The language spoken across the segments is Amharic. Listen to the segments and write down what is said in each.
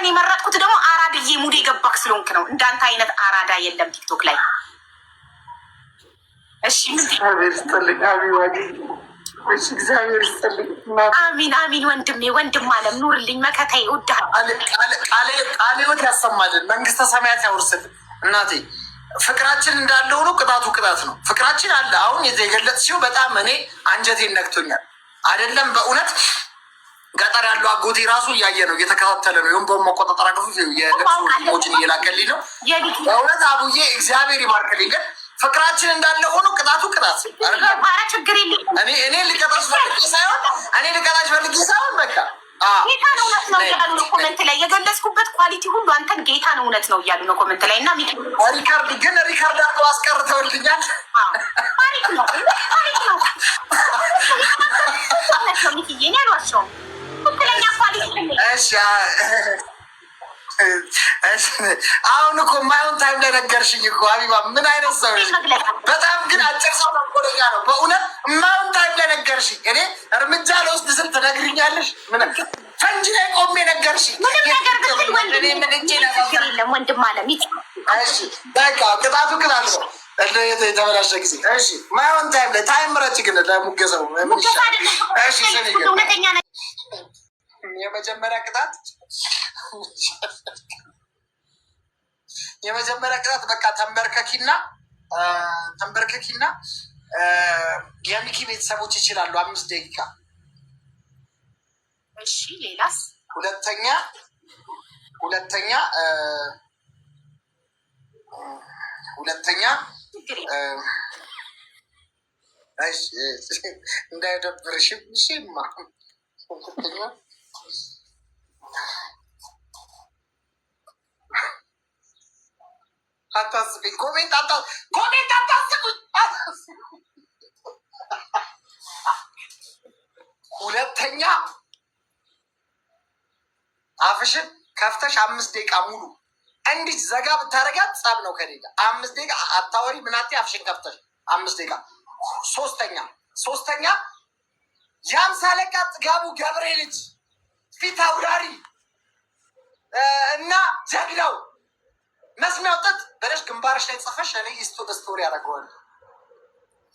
አንተን የመረጥኩት ደግሞ አራድዬ ሙድ የገባክ ስለሆንክ ነው። እንዳንተ አይነት አራዳ የለም ቲክቶክ ላይ። እሺ እግዚአብሔር ይስጥልኝ። እግዚአብሔር ይስጥልኝ። አሚን አሚን። ወንድሜ ወንድም አለም ኑርልኝ። መከታዬ እወድሃለሁ። ቃለ ሕይወት ያሰማልን፣ መንግስተ ሰማያት ያውርስልን። እናቴ ፍቅራችን እንዳለ ሆኖ ቅጣቱ ቅጣት ነው። ፍቅራችን አለ። አሁን የገለጽሽው በጣም እኔ አንጀቴን ነክቶኛል። አይደለም በእውነት ገጠር ያለው አጎቴ ራሱ እያየ ነው፣ እየተከታተለ ነው። ይሁን በመቆጣጠር አቅፉ የለቅሶ ሞችን እየላከልኝ ነው። በእውነት አቡዬ እግዚአብሔር ይባርክልኝ። ግን ፍቅራችን እንዳለ ሆኖ ቅጣቱ ቅጣት። እኔ ልቀጣሽ ፈልጌ ሳይሆን በቃ ጌታ ነው እውነት ነው እያሉ ነው ኮመንት ላይ የገለጽኩበት ኳሊቲ ሁሉ አንተን ጌታ ነው እውነት ነው እያሉ ነው ኮመንት ላይ እና ሪካርድ አድርገው አስቀርተውልኛል። ታሪክ ነው ሚኪዬ ያሏቸውም ትክክለኛ ኳሊቲ። አሁን እኮ ማይሆን ታይም ላይ ነገርሽኝ እኮ ሀቢባ፣ ምን አይነት ሰው በጣም ግን አጭር ሰው ኮለኛ ነው በእውነት። ማይሆን ታይም ላይ ነገርሽኝ። እኔ እርምጃ ለውስጥ ስል ትነግሪኛለሽ። ምንም ፈንጅ ላይ ቆሜ ነገርሽኝ። ምንም ነገር ብትል ወንድም አለ በቃ ቅጣቱ ቅጣት ነው። የተበላሸ ጊዜ ማይሆን ታይም ላይ ታይም ምረጭ። ግን ለሙገሰው የመጀመሪያ ቅጣት በቃ ተንበርከኪና የሚኪ ቤተሰቦች ይችላሉ 5 ደቂቃ። እሺ ሌላስ? ሁለተኛ እንዳይደብርሽም ሽማ አታስቢኝ። ኮሜንት አታስቡኝ። ሁለተኛ አፍሽን ከፍተሽ 5 ደቂቃ ሙሉ እንዲህ ዘጋ ብታረጋት ጸብ ነው ከኔ ጋር። 5 ደቂቃ አታወሪ ምናቴ፣ አፍሽን ከፍተሽ 5 ደቂቃ። ሶስተኛ የአምሳ አለቃ ጥጋቡ ገብሬ ልጅ ፊት አውራሪ እና ጀግናው መስሚያው ጥጥ በደሽ ግንባርሽ ላይ ጽፈሽ እኔ ስቶሪ ያደረገዋል።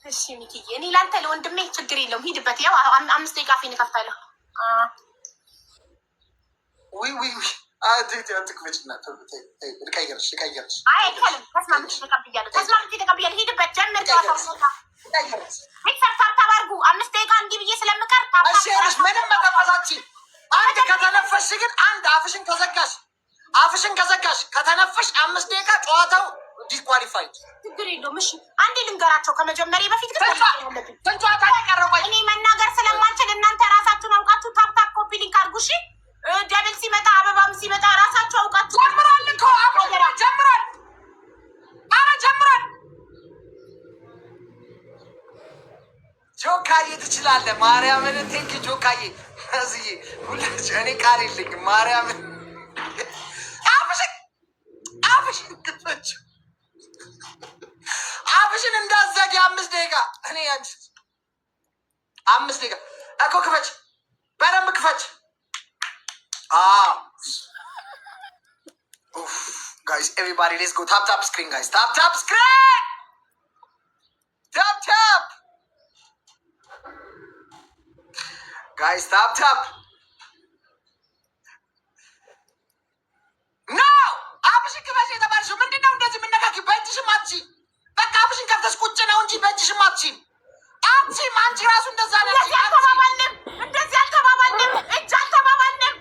እሺ ሚኪዬ፣ እኔ ላንተ ለወንድሜ ችግር የለውም ሂድበት። ያው 5 ደቂቃ ፊን ከፍታለሁ። ትክፍችና ልቀይርሽ። ተስማምቼ ተቀብያለሁ። ሂድበት፣ ጀምር። ታባርጉ 5 ደቂቃ እንዲህ ብዬ ስለምቀር ምንም መተፋሳችን አንድ ከተነፈሽ ግን አንድ አፍሽን ከዘጋሽ ከተነፈሽ 5 ደቂቃ ጨዋታው ዲስኳሊፋይድ። ችግር የለውም። እሺ አንዴ ልንገራቸው ከመጀመሪያ በፊት ግን ጨዋታ ያቀረባል። እኔ መናገር ስለማልችል እናንተ ራሳችሁን አውቃችሁ ታፕታፕ ኮፒ ሊንክ አድርጉ። እሺ ደብል ሲመጣ አበባም ሲመጣ ራሳችሁ አውቃችሁ ጀምሯል። ጆካዬ ትችላለህ። ማርያምን ቴንክ ጆካዬ። እዚህ ሁላችሁ እኔ ቃል የለኝም። ማርያምን አፍሽን እንዳዘጊ 5 ደቂቃ። እኔ አንቺ 5 ደቂቃ እኮ ክፈች፣ በደንብ ክፈች። ጋይስ ኤቨሪባዲ ሌትስ ጎ ታፕ ስክሪን ጋይስ፣ ታፕ ስክሪን፣ ታፕ ጋይስ፣ ታፕ ኖ። አፍሽን ክፈች የተባልሽው ምንድን ነው? እንደዚህ የምነካኪው በእጅሽም አትችይም። በቃ አፍሽን ከፍተሽ ቁጭ ነው እንጂ በእጅሽም አትችይም። አንቺ ራሱ እንደዛ ነው። እንደዚህ አልተባባልንም። እጅ አልተባባልንም።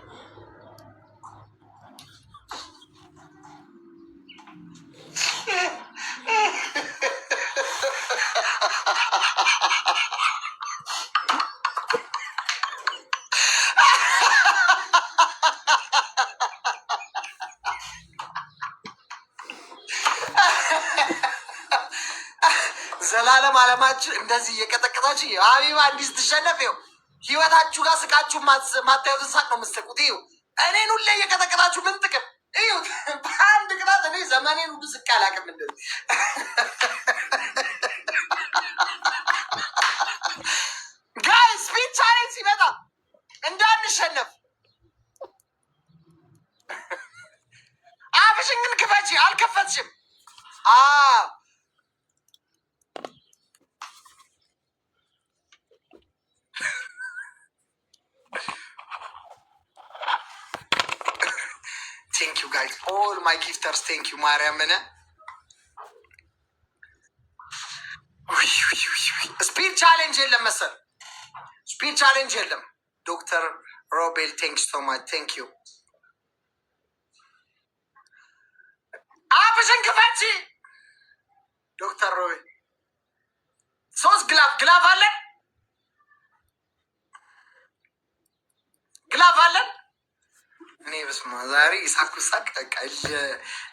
ዘላለም አለማችን እንደዚህ እየቀጠቀጣችሁ ሀቢባ እንዲህ ስትሸነፍ ይኸው ህይወታችሁ ጋር ስቃችሁ ማታዩትን ሳቅ ነው የምትስቁት። ይኸው እኔን ሁሌ እየቀጠቀጣችሁ ምን ጥቅም? ይኸው በአንድ ቅጣት እኔ ዘመኔን ሁሉ ስቅ አላውቅም። እንደዚህ ጋይስ ፊት ቻሌንጅ ሲመጣ እንዳንሸነፍ ክፈች። አልከፈትሽም። ቴንክ ዩ ጋይስ ኦል ማይ ጊፍተርስ ቴንክ ዩ ማርያምን። ስፒድ ቻሌንጅ የለም መሰል ስፒድ ቻሌንጅ የለም። ዶክተር ሮቤል ቴንክ ሶ ማች ቴንክ ዩ። አፍሽን ክፈች ዶክተር ሮቤል። 3 ግላቭ አለን ግላቭ አለን። እኔ በስመ አብ ዛሬ ሳቅ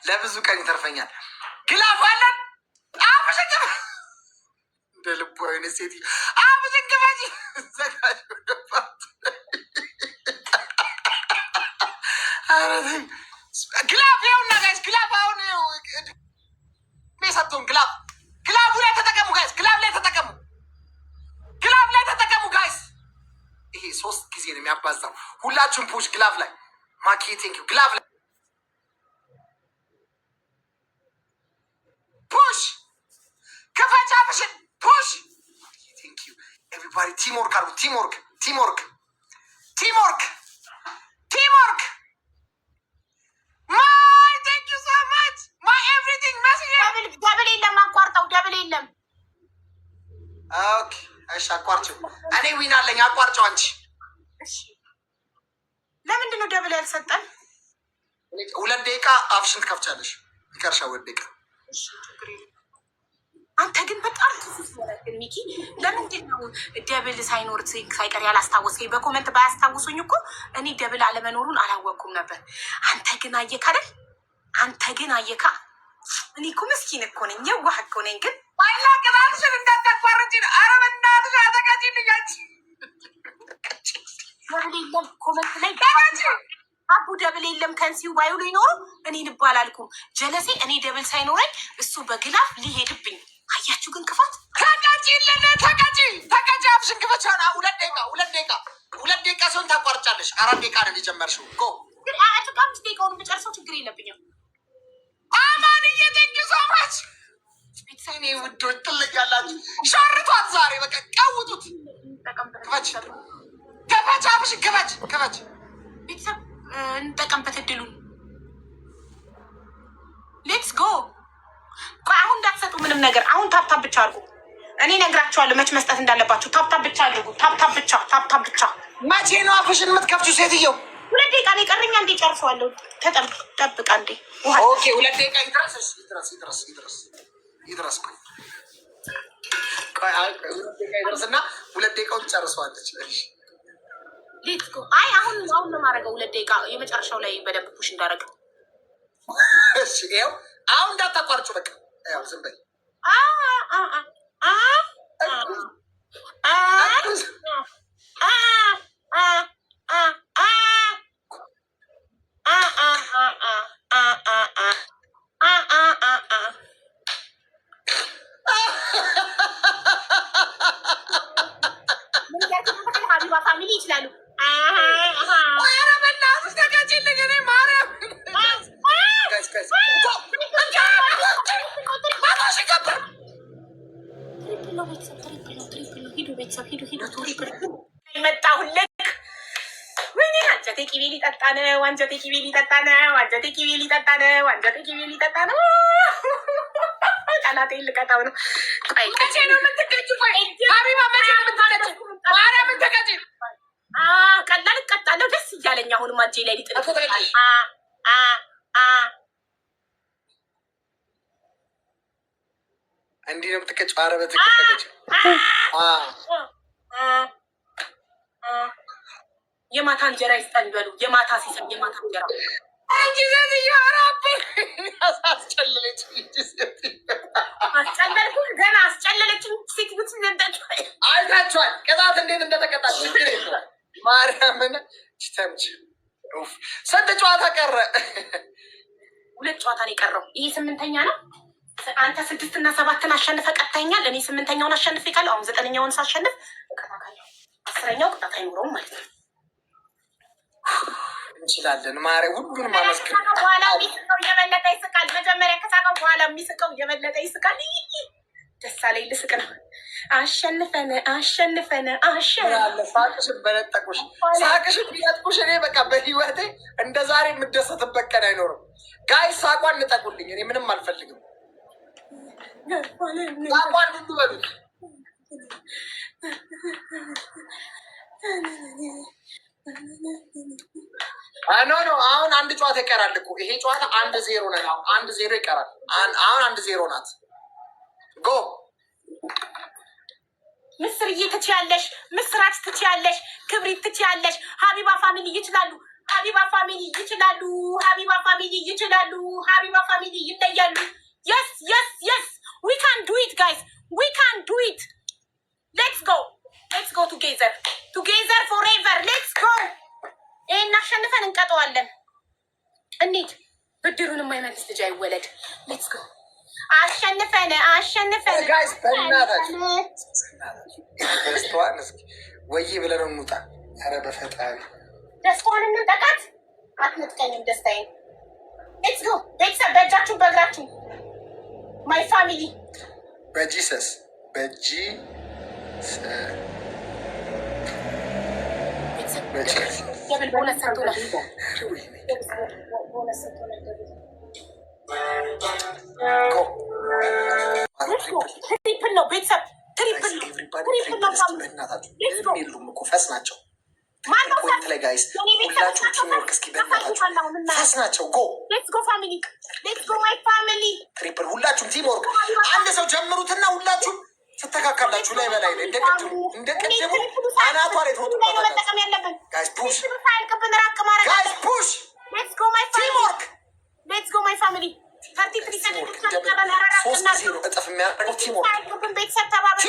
ለብዙ ቀን ይተርፈኛል። ግላቭ አለን። አፍሽን ክፈች እንደ ልቦ አይነት ሴት አፍሽን ክፈች። ዘጋጅ ግላቭ ይኸውና ጋይስ ግላቭ አሁን ሰጥቶን ግላቭ ላይ ተጠቀሙ ጋይስ። ግላቭ ላይ ተጠቀሙ። ግላቭ ላይ ተጠቀሙ ጋይስ። ይሄ 3 ጊዜ ነው የሚያባዛው። ሁላችሁም ፑሽ ግላቭ ላይ ማርኬቲንግ ግላቭ ላይ ፑሽ ከፈቻ ፍሽን ፑሽ ቴንክ ዩ ኤቭሪባዲ። ቲምወርክ አድርጉ። ቲምወርክ ማይ ቴንክ ዩ ሶ ማች ማይ ኤቭሪቲንግ መስዬ ደብል የለም አቋርጠው። ደብል የለም። ኦኬ እሺ አቋርጭው። እኔ ዊን አለኝ። አቋርጨው አንቺ። እሺ ለምንድን ነው ደብል ያልሰጠን? 2 ደቂቃ አፍሽን ትከፍቻለሽ። ይቀርሻ 2 ደቂቃ። አንተ ግን በጣም ትስስ ያለግን ሚኪ፣ ለምንድን ነው ደብል ሳይኖር ሳይቀር ያላስታወስከኝ? በኮመንት ባያስታውሱኝ እኮ እኔ ደብል አለመኖሩን አላወቅኩም ነበር። አንተ ግን አየካ አይደል? አንተ ግን አየካ። እኔ እኮ ምስኪን እኮ ነኝ፣ የዋህ እኮ ነኝ። ግን ባላቅራልሽን እንዳታቋርጭ። ኧረ በእናትሽ አተቀጭልኛች። ደብል የለም ኮመንት ላይ አቡ ደብል የለም ከንሲው ባይሉ ይኖሩ እኔ ልብ አላልኩም። ጀለሴ እኔ ደብል ሳይኖረኝ እሱ በግላፍ ሊሄድብኝ። አያችሁ ግን ክፋት። ተቀጭ አፍሽን ክፈች። ሆና 2 ደቂቃ ሲሆን ታቋርጫለሽ። 4 ደቂቃ ነው የጀመርሽው እኮ። ግን 5 ደቂቃውን ብጨርሰው ችግር የለብኝም። አማንዬ ቴንክ ዩ ሶ ማች። ቤተሰኔ ውዶች ትለያላችሁ። ሸርቷት ዛሬ በቃ ቀውጡት። ክፈች አፍሽን ክፈች። ቤተሰብ እንጠቀምበት እድሉን። ሌትስ ጎ። ቆይ አሁን እንዳትሰጡ ምንም ነገር። አሁን ታፕታፕ ብቻ አድርጉ። እኔ ነግራችኋለሁ መች መስጠት እንዳለባችሁ። ታፕታፕ ብቻ አድርጉ። ታፕታፕ ብቻ። መቼ ነው አፍሽን የምትከፍቺው ሴትየው? 2 ደቂቃ ነው የቀረኝ። አንዴ ጨርሰዋለሁ። ጠብቅ አንዴ። ኦኬ 2 ደቂቃ ይድረስ። ቆይ 2 ደቂቃ ይድረስና 2 ደቂቃውን ጨርሰዋለች። ሌትስ ጎ። አይ አሁን ነው የማደርገው። 2 ደቂቃ የመጨረሻው ላይ በደንብ ፑሽ እንዳደረግ። እሺ ይኸው አሁን እንዳታቋርጩ በቃ። ያው ዝም በይ። ሀቢባ ፋሚሊ ይችላሉ። መጣሁልክ። ወይኔ አንጀቴ ቅቤ ሊጠጣ ነው። አንጀቴ ቅቤ ሊጠጣ ነው። ጠላቴ ልቀጣው ነው። መቼ ነው የምትቀጭው? ሀቢባ መቼ ነው የምትቀጭው? ማርያምን ተቀጭ። ቀላል እቀጣለሁ። ደስ እያለኝ አሁንም እጄ ላይ ሊጥል እንዲህ ነው የምትቀጭው? ኧረ በትክክል የማታ እንጀራ ይስጠን በሉ። የማታ ሲሰን የማታ እንጀራ አስጨለልኩ። ገና አስጨለለችኝ። ሴት አይታችኋል ቅጣት እንዴት እንደተቀጣች። ማርያምን ተምች። ስንት ጨዋታ ቀረ? 2 ጨዋታ ነው የቀረው። ይሄ 8ኛ ነው። አንተ 6 እና 7 አሸንፈ ቀጥተኛል። እኔ 8ኛውን አሸንፍ ካለሁ አሁን 9ኛውን ሳሸንፍ እቀጣለሁ። 10ኛው ቅጣት አይኖረውም ማለት ነው። እንችላለን። ማረ ሁሉንም ማመስገን በኋላ የሚስቀው እየበለጠ ይስቃል። መጀመሪያ ከሳቀው በኋላ የሚስቀው እየበለጠ ይስቃል። ደስ አለኝ። ልስቅ ነው። አሸንፈን ሳቅሽን በነጠቁሽ፣ ሳቅሽን ቢነጥቁሽ እኔ በቃ በህይወቴ እንደ ዛሬ የምደሰትበት ቀን አይኖርም። ጋይ ሳቋን ንጠቁልኝ። እኔ ምንም አልፈልግም። ሳቋን ሁሉ በሉት። ኖ አሁን አንድ ጨዋታ ይቀራል እኮ ይሄ ጨዋታ 1-0 ነው። 1-0 ይቀራል። አሁን 1-0 ናት። ጎ ምስርዬ ትችያለሽ፣ ምስራች ትችያለሽ፣ ክብሪት ትችያለሽ። ሀቢባ ፋሚሊ ይችላሉ፣ ሀቢባ ፋሚሊ ይችላሉ፣ ሀቢባ ፋሚሊ ይችላሉ፣ ሀቢባ ፋሚሊ ይለያሉ። የስ የስ የስ ዊ ካን ዱ ኢት ጋይስ፣ ዊ ካን ዱ ኢት። ሌትስ ጎ ቱጌዘር ፎሬቨር ሌትስ ጎ። ይሄን አሸንፈን እንቀጠዋለን። እንሂድ። ብድሩን የማይመልስ ልጅ አይወለድ። ሌትስ ጎ አሸንፈን ጋይስ በእናታችሁ ደስታዋን እስኪ ወይ ብለን እንውጣ። ኧረ በፈጣሪ ደስታዋን እንጠቃት። አትነጥቀኝም ደስታዬን። ሌትስ ጎ ቤተሰብ፣ በእጃችሁ በእግራችሁ። ማይ ፋሚሊ በጂሰስ ደብል ቦነስ ሰጥቶናል። ትሪፕል ነው ቤተሰብ፣ ትሪፕል ነው። የሉም እኮ ፈስ ናቸው። ፖይንት ላይ ጋይስ ሁላችሁ ቲምወርክ እስኪ በእናታችሁ ፈስ ናቸው። ሌትስ ጎ ፋሚሊ፣ ሌትስ ጎ ማይ ፋሚሊ። ትሪፕል ሁላችሁም ቲምወርክ። አንድ ሰው ጀምሩትና ሁላችሁም ትተካካላችሁ። ላይ በላይ ላይ እንደ ቅድሙ አናቷ ላይ መጠቀም ያለብን ጋይስ ፑሽ፣ ሳይልቅብን ራቅ ማድረግ ጋይስ ፑሽ። ሌትስ ጎ ማይ ፋሚሊ፣ ቲምወርክ። ሌትስ ጎ ማይ ፋሚሊ። እጥፍ የሚያደርገው ቲምወርክ። ቤተሰብ ተባበሩ።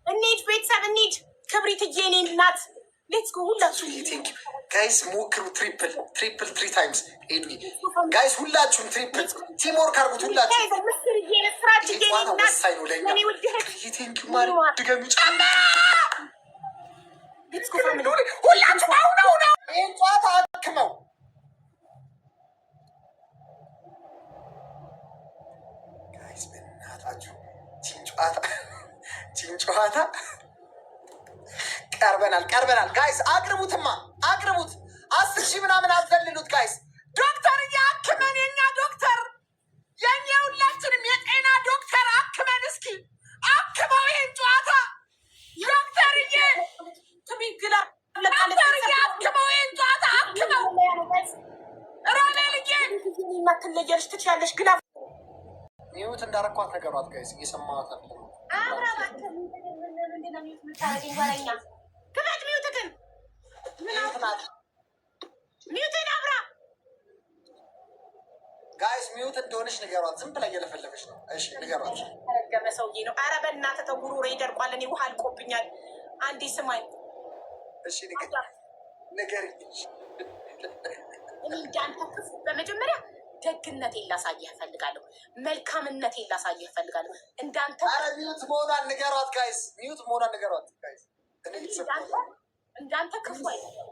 እንሂድ ቤተሰብ እንሂድ። ክብሪትዬ እኔ እናት ሌትስ ጎ ሁላችሁ ጋይስ ሞክሩ። ትሪፕል 3 ታይምስ ሄዱ ጋይስ። ሁላችሁም ትሪፕል ቲምወርክ አድርጉት። ሁላችሁ ወሳኝ ነው ለኛ። ድገሚ ሁላችሁ አሁን ይህን ጨዋታ አክመው ጋይስ በእናታችሁ ቺን ጨዋታ ቀርበናል ጋይስ። አቅርቡትማ አቅርቡት። 10,000 ምናምን አዘልሉት ጋይስ። ዶክተር አክመን፣ የኛ ዶክተር፣ የኛ ሁላችንም የጤና ዶክተር አክመን። እስኪ አክመው ይሄን ጨዋታ ዶክተርዬ፣ አክመው ይሄን ጨዋታ አክመው። ሮቤልዬ ማትለየልሽ ትችያለሽ። ግላ ሚዩት እንዳረኳት ነገሯት ጋይስ። እየሰማኋት ክበት ሚዩትክን ሚዩትን አብራ ጋይስ። ሚዩት እንደሆነች ንገሯት። ዝም ብላ እየለፈለፈች ነው። እሺ ንገሯት። ረገመ ሰውዬ ነው። ኧረ በእናትህ ተው፣ ጉሮሮዬ ይደርቋል። እኔ ውሃ አልቆብኛል። አንዴ ስማኝ እሺ። ንገሪ። እኔ እንዳንተ ክፉ በመጀመሪያ ደግነቴን ላሳየህ እፈልጋለሁ። መልካምነቴን ላሳየህ እፈልጋለሁ። እንዳንተ ሚዩት መሆኗን ንገሯት ጋይስ። ሚዩት መሆኗን ንገሯት ጋይስ። እንዳንተ ክፉ አይደለም።